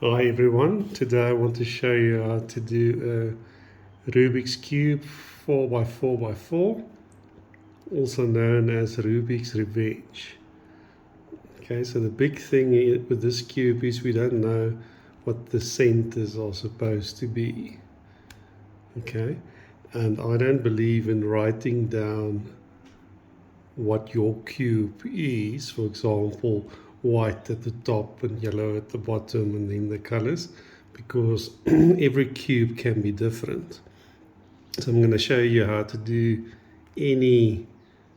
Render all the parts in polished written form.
Hi everyone, today I want to show you how to do a Rubik's Cube 4x4x4, also known as Rubik's Revenge. Okay, so the big thing with this cube is we don't know what the centers are supposed to be. Okay, and I don't believe in writing down what your cube is, for example, white at the top and yellow at the bottom and then the colors, because every cube can be different. So I'm going to show you how to do any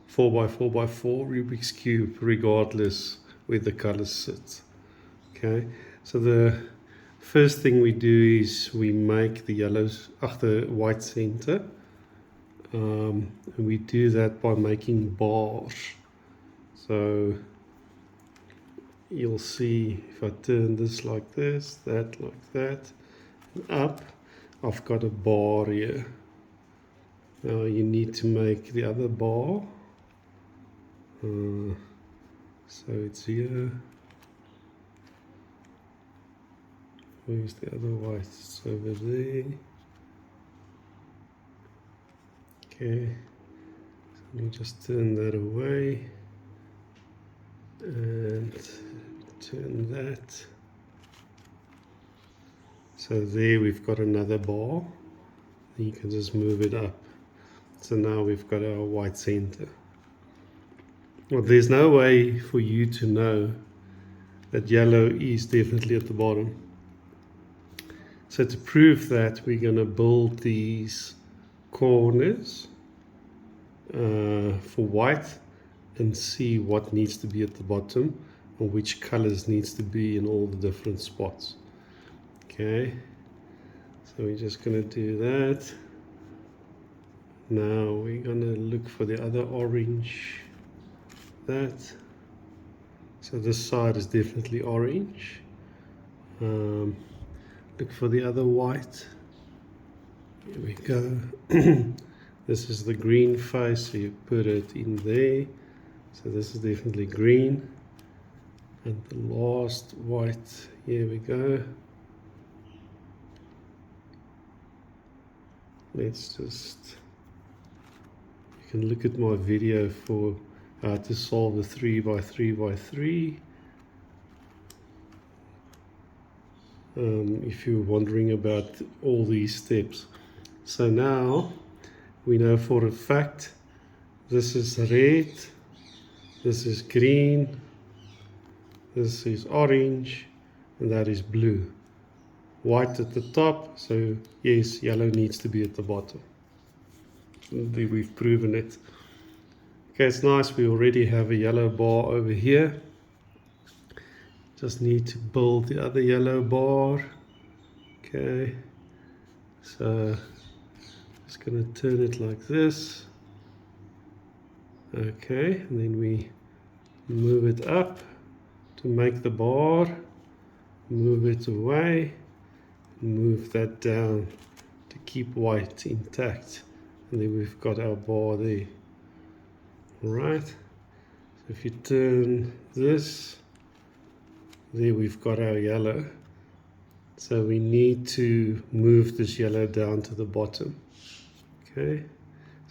4x4x4 Rubik's Cube regardless where the colors sit. Okay, so the first thing we do is we make the yellows after white center. And we do that by making bars. So you'll see if I turn this like this, that like that, and up, I've got a bar here. Now you need to make the other bar. So it's here. Where's the other white? It's over there. Okay, so let me just turn that away and turn that. So there we've got another bar. You can just move it up. So now we've got our white center. Well, there's no way for you to know that yellow is definitely at the bottom. So to prove that, we're going to build these corners for white and see what needs to be at the bottom and which colors needs to be in all the different spots. Okay, so we're just going to do that. Now we're going to look for the other orange. That. So this side is definitely orange. Look for the other white. Here we go. This is the green face, so you put it in there. So this is definitely green. And the last white, here we go. Let's just, you can look at my video for how to solve the 3x3x3. If you're wondering about all these steps. So now we know for a fact this is red, this is green, this is orange, and that is blue. White at the top, so yes, yellow needs to be at the bottom. We've proven it. Okay, it's nice, we already have a yellow bar over here. Just need to build the other yellow bar. Okay, so just going to turn it like this. Okay, and then we move it up to make the bar, move it away, move that down to keep white intact, and then we've got our bar there. Alright, so if you turn this, there we've got our yellow. So we need to move this yellow down to the bottom. Okay,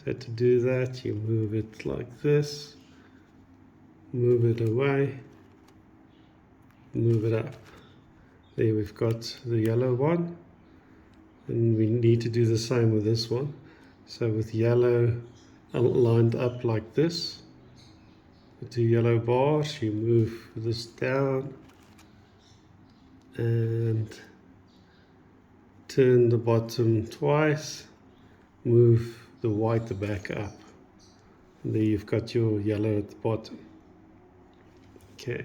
so to do that, you move it like this, move it away, move it up. There we've got the yellow one, and we need to do the same with this one. So with yellow lined up like this, the two yellow bars, you move this down and turn the bottom twice, move the white back up, and there you've got your yellow at the bottom. Okay,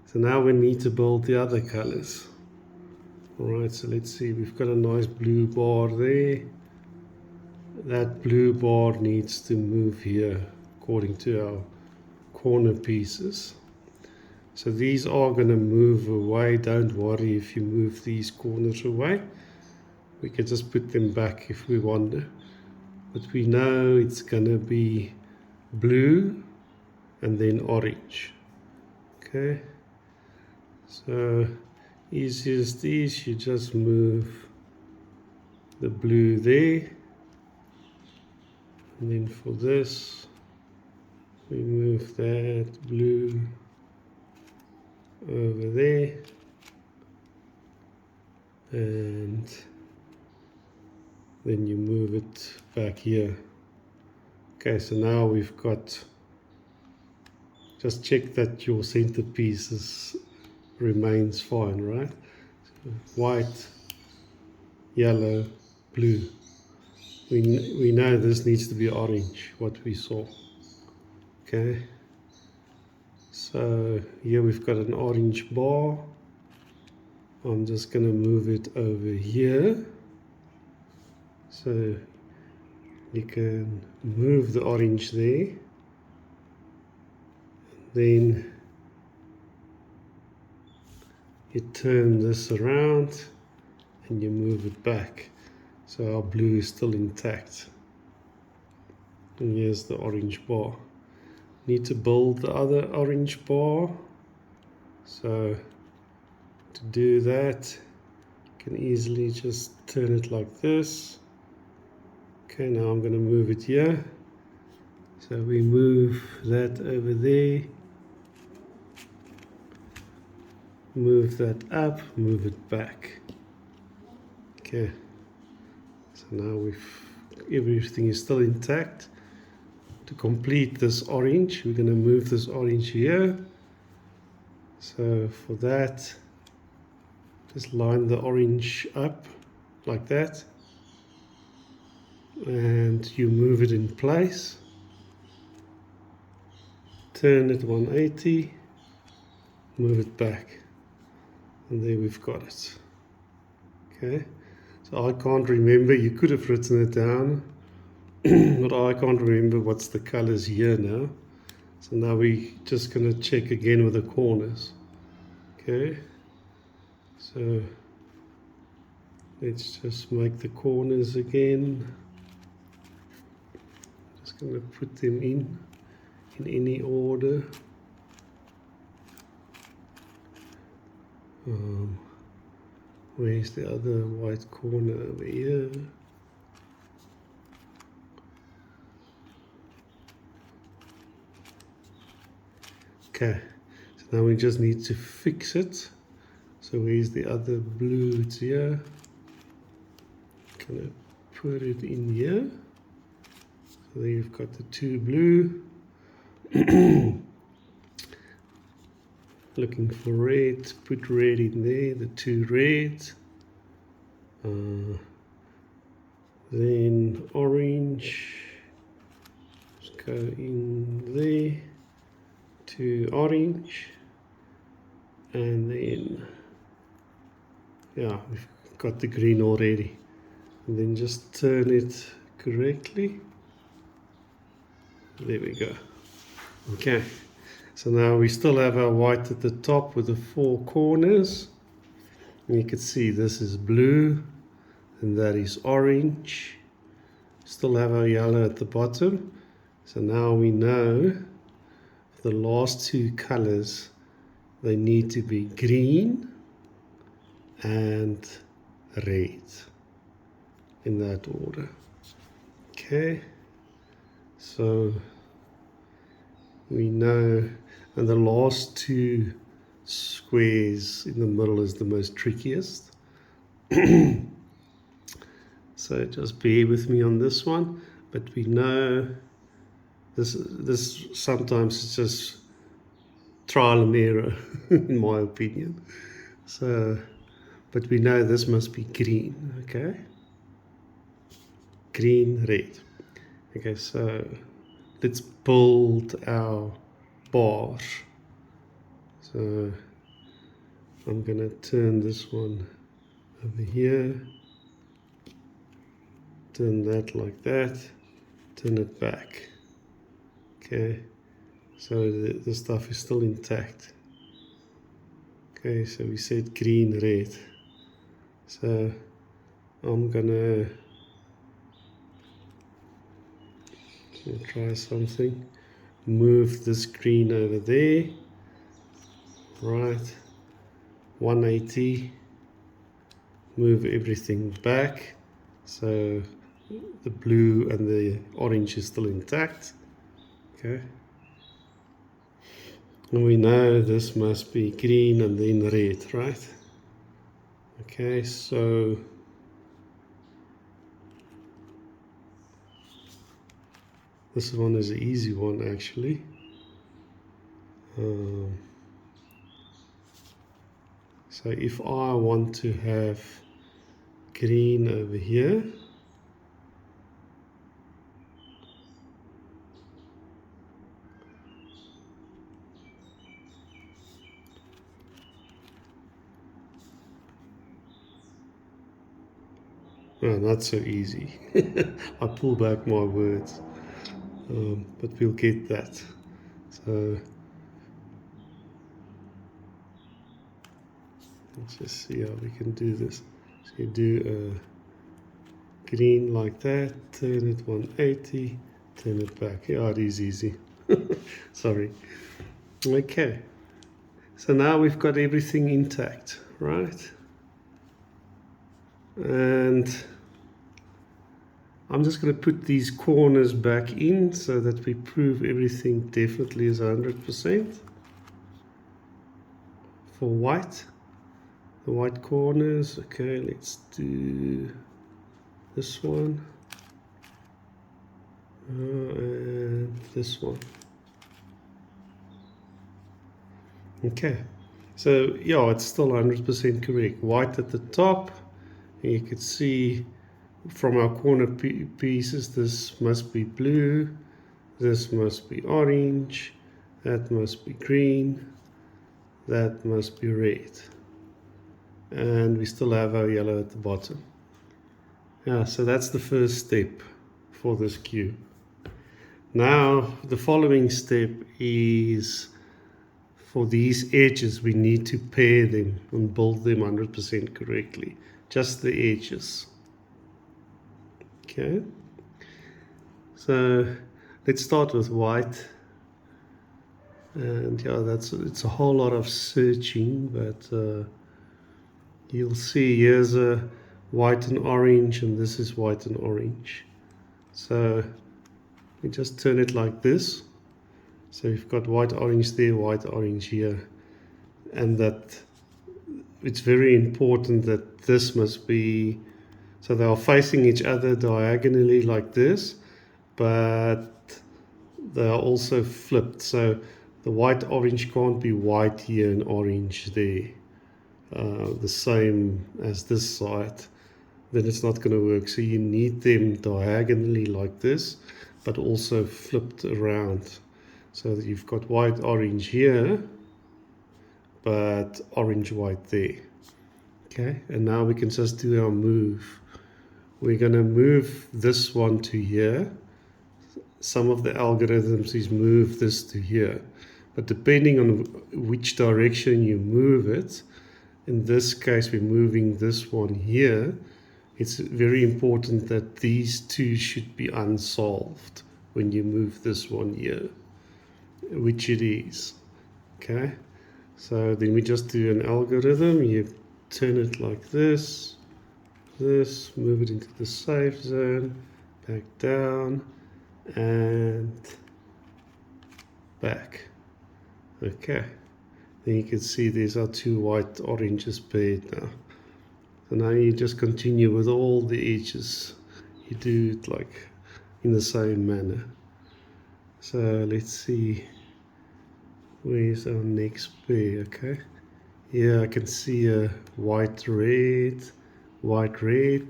so now we need to build the other colors. Alright, so let's see, we've got a nice blue bar there. That blue bar needs to move here according to our corner pieces. So these are going to move away. Don't worry if you move these corners away. We can just put them back if we want to. But we know it's going to be blue and then orange. Okay. So Easiest is you just move the blue there, and then for this we move that blue over there, and then you move it back here. Okay, so now we've got, just check that your centerpiece remains fine, right? So white, yellow, blue. We know this needs to be orange, what we saw. Okay, so here we've got an orange bar. I'm just going to move it over here. So you can move the orange there. Then you turn this around and you move it back. So our blue is still intact. And here's the orange bar. Need to build the other orange bar. So to do that, you can easily just turn it like this. Okay, now I'm going to move it here. So we move that over there. Move that up, move it back. Okay, so now everything is still intact. To complete this orange, we're going to move this orange here. So for that, just line the orange up like that, and you move it in place. Turn it 180, move it back, and there we've got it. Okay, so I can't remember, you could have written it down, but I can't remember what's the colors here now. So now we're just going to check again with the corners. Okay, so let's just make the corners again. Just going to put them in any order. Where's the other white corner? Over here. Okay, so now we just need to fix it. So where's the other blue? It's here. Gonna put it in here. So there you've got the two blue. Looking for red, put red in there, the two reds. Then orange, just go in there, to orange, and then, yeah, we've got the green already. And then just turn it correctly. There we go. Okay, so now we still have our white at the top with the four corners. And you can see this is blue, and that is orange. Still have our yellow at the bottom. So now we know the last two colors, they need to be green and red, in that order. Okay, so we know, and the last two squares in the middle is the most trickiest. So just bear with me on this one, but we know this sometimes is just trial and error in my opinion. So, but we know this must be green, okay? Green, red. Okay, so let's build our bar. So I'm gonna turn this one over here, turn that like that, turn it back. Okay, so the stuff is still intact. Okay, so we said green, red. So I'm gonna try something. Move this green over there. Right. 180, move everything back, so the blue and the orange is still intact. Okay, and we know this must be green and then red, right? Okay, so this one is an easy one actually. So if I want to have green over here, no, not so easy. I pull back my words, but we'll get that. So let's just see how we can do this. So you do a green like that, turn it 180, turn it back. Yeah, it is easy. Sorry. Okay. So now we've got everything intact, right? And I'm just going to put these corners back in so that we prove everything definitely is 100% for white. The white corners. Okay, let's do this one and this one. Okay, so yeah, it's still 100% correct. White at the top, and you can see from our corner pieces, this must be blue, this must be orange, that must be green, that must be red, and we still have our yellow at the bottom. Yeah, so that's the first step for this cube. Now the following step is, for these edges we need to pair them and build them 100% correctly, just the edges. Okay, so let's start with white. And yeah, it's a whole lot of searching, but you'll see here's a white and orange, and this is white and orange. So we just turn it like this. So you've got white, orange there, white, orange here. And that it's very important that this must be, so they are facing each other diagonally like this, but they are also flipped. So the white, orange can't be white here and orange there. The same as this side, then it's not going to work. So you need them diagonally like this, but also flipped around. So that you've got white, orange here, but orange, white there. Okay, and now we can just do our move. We're going to move this one to here. Some of the algorithms is move this to here. But depending on which direction you move it, in this case we're moving this one here, it's very important that these two should be unsolved when you move this one here, which it is. Okay, so then we just do an algorithm. You turn it like this, move it into the safe zone, back down, and back. Okay, then you can see these are two white oranges paired now. So now you just continue with all the edges. You do it like in the same manner. So let's see, where's our next pair? Okay, here I can see a white red,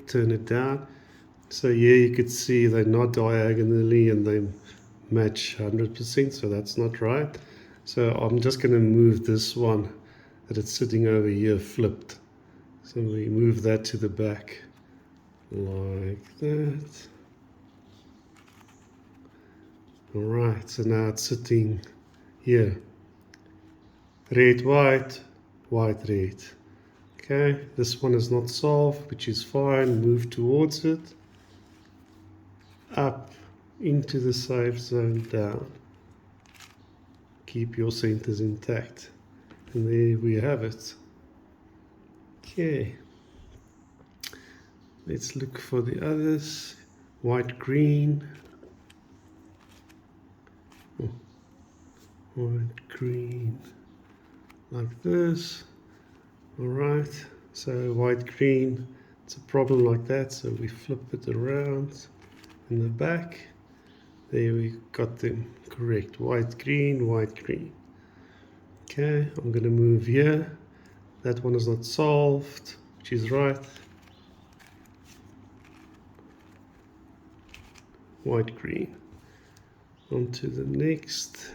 turn it down. So here you could see they're not diagonally and they match 100%, so that's not right. So I'm just going to move this one that it's sitting over here flipped. So we move that to the back like that. Alright, so now it's sitting here. Red, white, white, red. Okay, this one is not solved, which is fine. Move towards it. Up into the safe zone, down. Keep your centers intact. And there we have it. Okay, let's look for the others. White, green. Oh, white, green, like this. All right, so white, green, it's a problem like that, so we flip it around in the back. There we got them correct. White, green, white, green. Okay, I'm going to move here. That one is not solved, which is right. White, green. On to the next.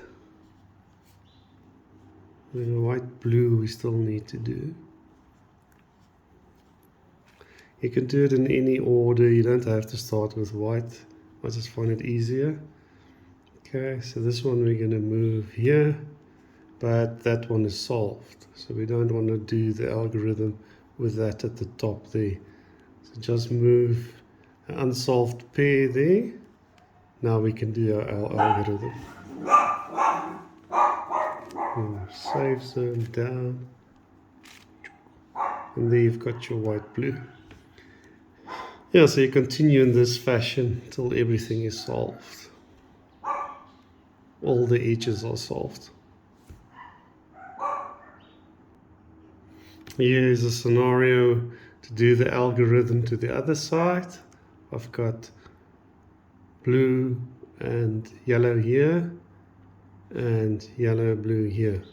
Then white, blue we still need to do. You can do it in any order. You don't have to start with white. I just find it easier. Okay, so this one we're going to move here, but that one is solved. So we don't want to do the algorithm with that at the top there. So just move an unsolved pair there. Now we can do our algorithm. Save zone down. And there you've got your white, blue. Yeah, so you continue in this fashion until everything is solved. All the edges are solved. Here's a scenario to do the algorithm to the other side. I've got blue and yellow here and yellow, blue here.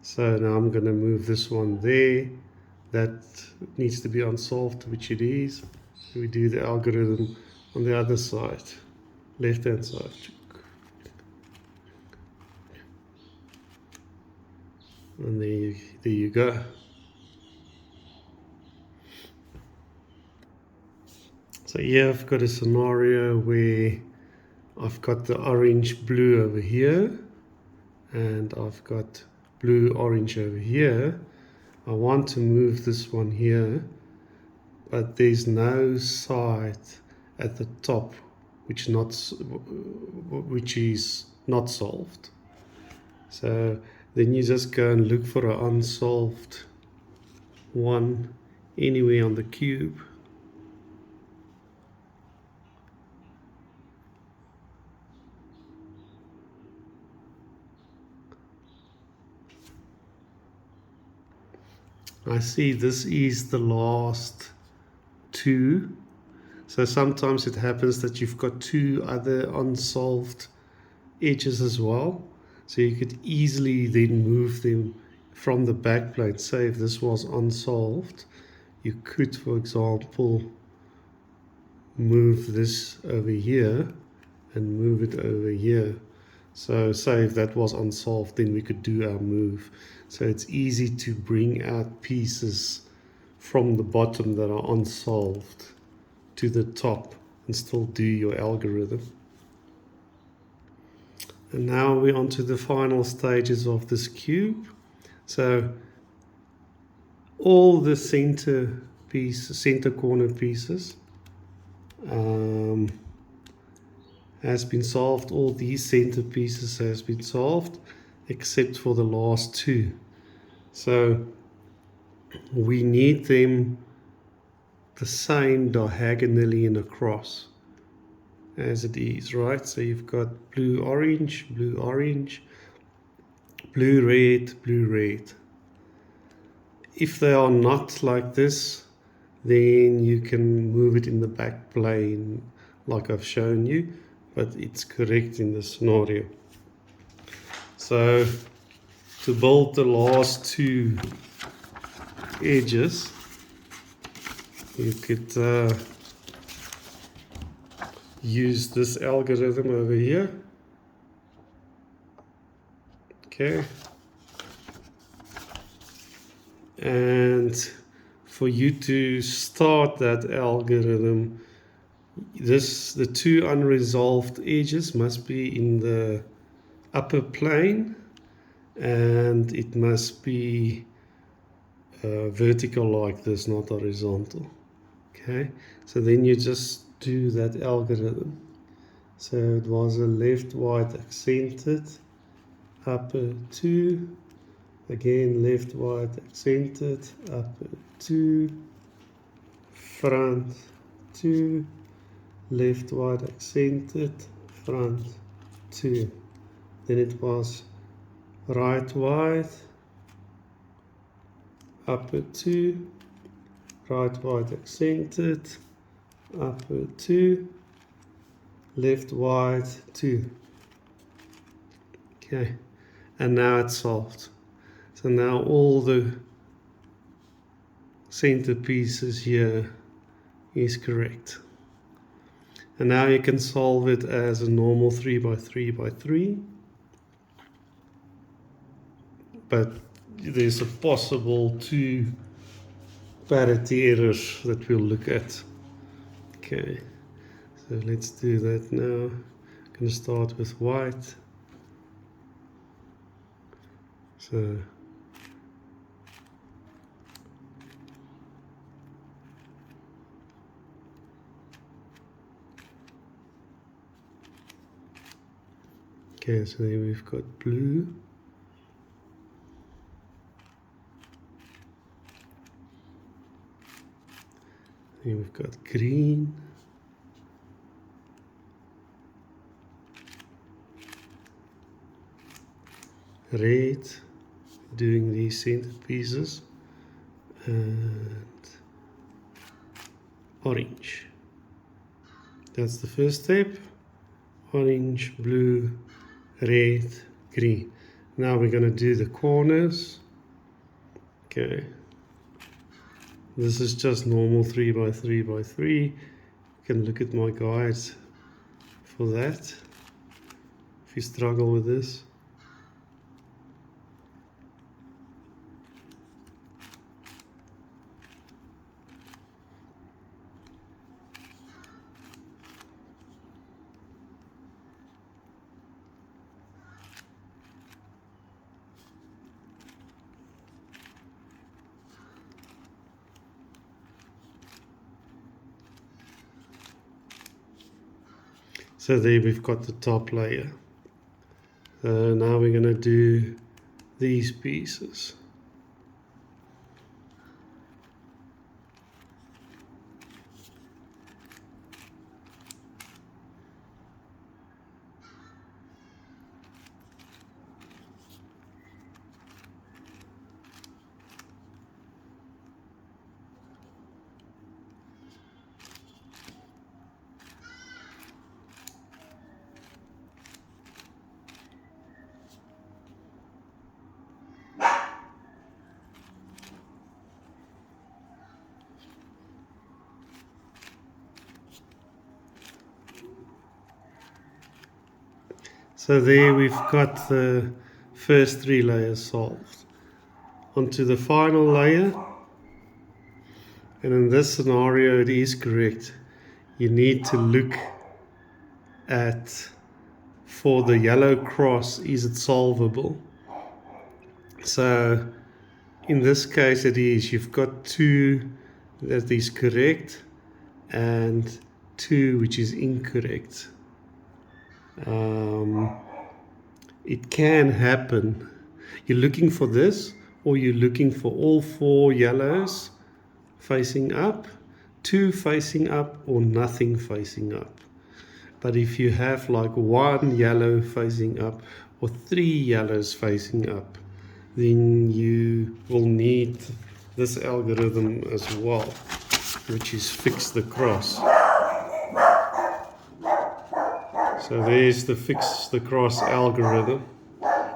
So now I'm going to move this one there. That needs to be unsolved, which it is. So we do the algorithm on the other side, left hand side. And there you go. So here I've got a scenario where I've got the orange blue over here and I've got blue orange over here. I want to move this one here, but there's no side at the top which is not solved. So then you just go and look for an unsolved one anywhere on the cube. I see this is the last two. So sometimes it happens that you've got two other unsolved edges as well. So you could easily then move them from the back plane. Say if this was unsolved, you could, for example, move this over here and move it over here. So say if that was unsolved, then we could do our move. So it's easy to bring out pieces from the bottom that are unsolved to the top and still do your algorithm. And now we're on to the final stages of this cube. So all the center corner pieces has been solved. All these center pieces has been solved except for the last two. So we need them the same diagonally and across as it is, right? So you've got blue, orange, blue, orange, blue, red, blue, red. If they are not like this, then you can move it in the back plane like I've shown you, but it's correct in this scenario. So to build the last two edges, you could use this algorithm over here. Okay. And for you to start that algorithm, the two unresolved edges must be in the upper plane, and it must be vertical like this, not horizontal. Okay, so then you just do that algorithm. So it was a left, white, accented, upper 2, again left, white, accented, upper 2, front 2, left wide accented, front 2. Then it was right wide, upper 2, right wide accented, upper 2, left wide 2. Okay, and now it's solved. So now all the center pieces here is correct. And now you can solve it as a normal 3 by 3 by 3. But there's a possible 2 parity errors that we'll look at. Okay, so let's do that now. I'm going to start with white. So okay, so then we've got blue. Then we've got green. Red, doing these centered pieces, and orange. That's the first step. Orange, blue, red, green. Now we're going to do the corners. Okay. This is just normal 3 by 3 by 3. You can look at my guides for that if you struggle with this. So there we've got the top layer. So now we're going to do these pieces. So there we've got the first 3 layers solved. Onto the final layer. And in this scenario it is correct. You need to look at, for the yellow cross, is it solvable? So in this case it is. You've got 2 that is correct and 2 which is incorrect. It can happen. You're looking for this, or you're looking for all 4 yellows facing up, 2 facing up, or nothing facing up. But if you have like 1 yellow facing up or 3 yellows facing up, then you will need this algorithm as well, which is fix the cross. So there's the fix the cross algorithm.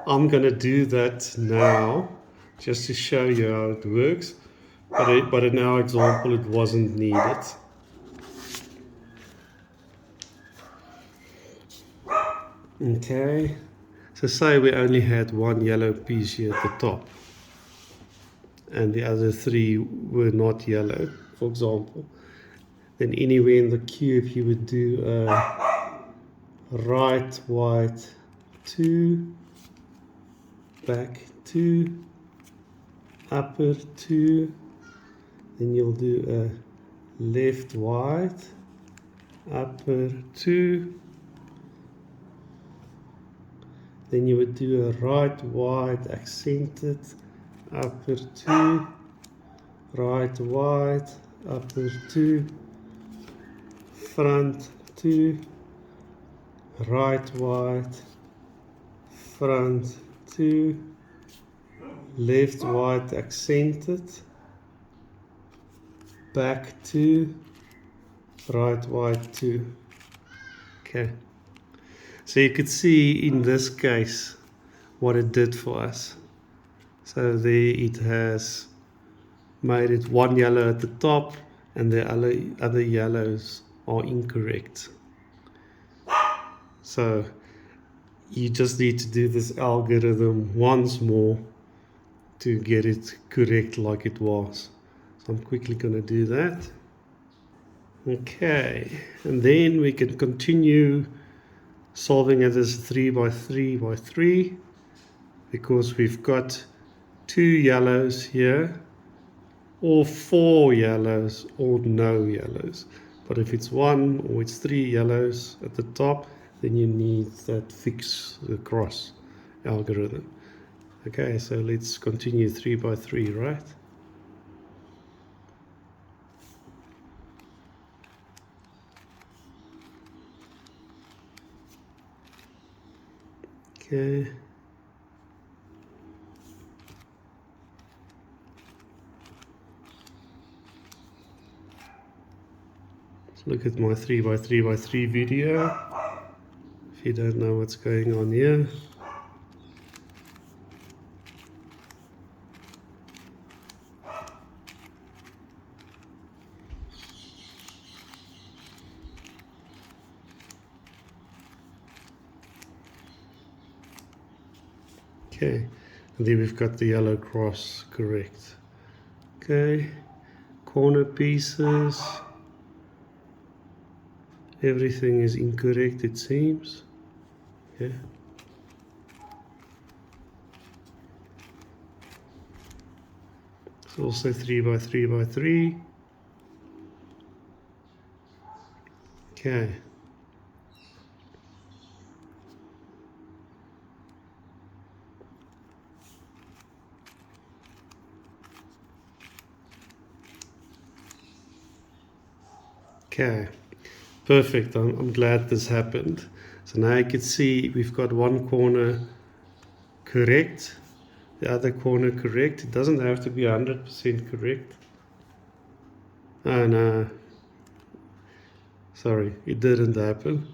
I'm going to do that now just to show you how it works. But in our example it wasn't needed. Okay, so say we only had 1 yellow piece here at the top and the other 3 were not yellow, for example. Then anywhere in the cube you would do a right white 2, back 2, upper 2, then you'll do a left white, upper 2, then you would do a right wide accented, upper 2, right white, upper 2, front 2, right white, front 2, left white accented, back 2, right white 2. Okay, so you could see in this case what it did for us. So there it has made it one yellow at the top, and the other yellows are incorrect. So you just need to do this algorithm once more to get it correct like it was. So I'm quickly going to do that. Okay, and then we can continue solving it as 3 by 3 by 3, because we've got 2 yellows here, or 4 yellows, or no yellows. But if it's 1 or it's 3 yellows at the top, then you need that fix across algorithm. Okay, so let's continue 3 by 3, right? Okay. Let's look at my 3 by 3 by 3 video. If you don't know what's going on here. Okay, and then we've got the yellow cross correct. Okay, corner pieces. Everything is incorrect, it seems. Okay. It's also 3 by 3 by 3. Okay. Okay. Perfect. I'm glad this happened. So now you can see we've got one corner correct, the other corner correct. It doesn't have to be 100% correct. Oh no, sorry, it didn't happen.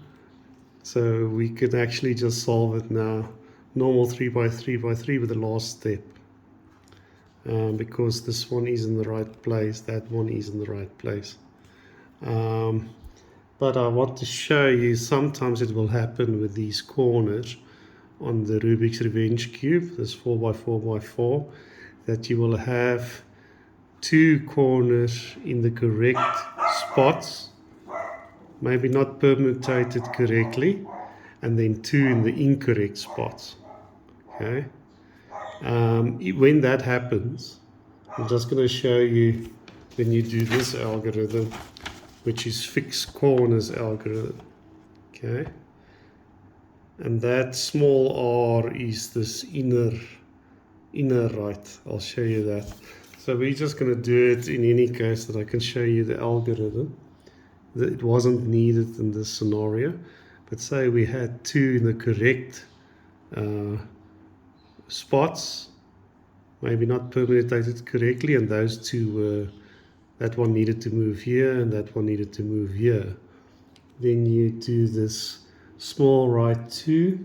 So we can actually just solve it now. Normal 3 by 3 by 3 with the last step. Because this one is in the right place, that one is in the right place. But I want to show you, sometimes it will happen with these corners on the Rubik's Revenge Cube, this 4 by 4 by 4, that you will have 2 corners in the correct spots, maybe not permutated correctly, and then 2 in the incorrect spots. Okay. When that happens, I'm just going to show you when you do this algorithm, which is fixed corners algorithm. Okay. And that small r is this inner right. I'll show you that. So we're just going to do it in any case that I can show you the algorithm. It wasn't needed in this scenario, but say we had 2 in the correct spots, maybe not permutated correctly, and those 2 were, that one needed to move here and that one needed to move here. Then you do this small right 2,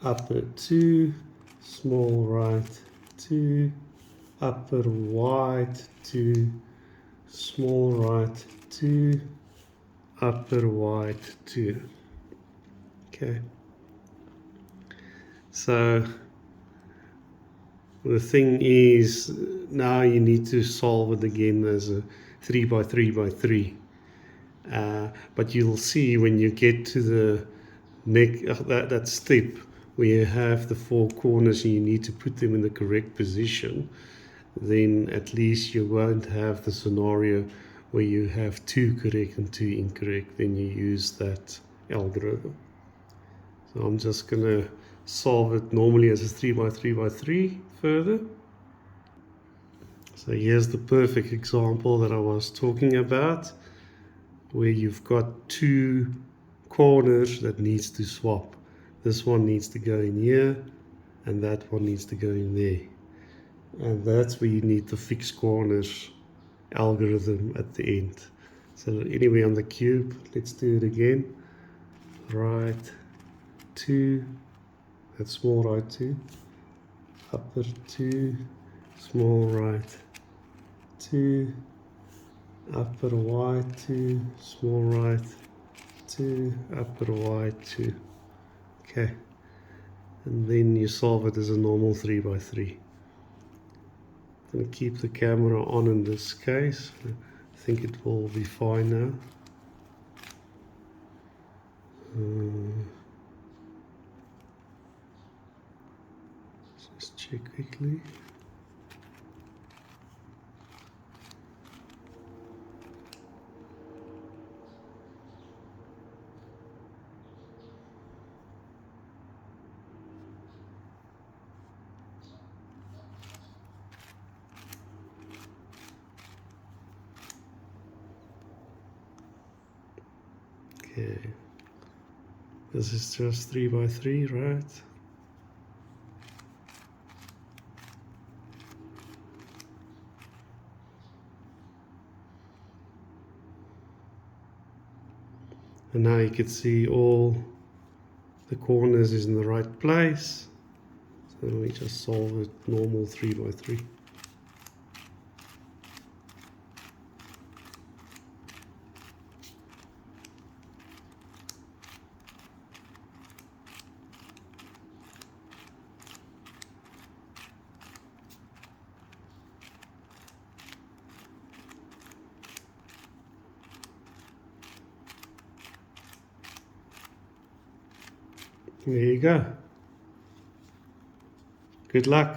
upper 2, small right 2, upper white 2, small right 2, upper white 2. Okay. So the thing is, now you need to solve it again as a 3 by 3 by 3. But you'll see when you get to the that step where you have the 4 corners and you need to put them in the correct position, then at least you won't have the scenario where you have 2 correct and 2 incorrect. Then you use that algorithm. So I'm just going to solve it normally as a 3 by 3 by 3 further. So here's the perfect example that I was talking about, where you've got two corners that needs to swap. This one needs to go in here, and that one needs to go in there. And that's where you need the fixed corners algorithm at the end. So anyway, on the cube, let's do it again. Right 2, that's small right 2, upper 2, small right 2, upper y 2, small right 2, upper y 2. Okay, and then you solve it as a normal 3 by 3. I'm going to keep the camera on in this case. I think it will be fine now. Just check quickly. Okay, this is just 3 by 3, right? And now you can see all the corners is in the right place. So we just solve it normal 3 by 3. There you go. Good luck.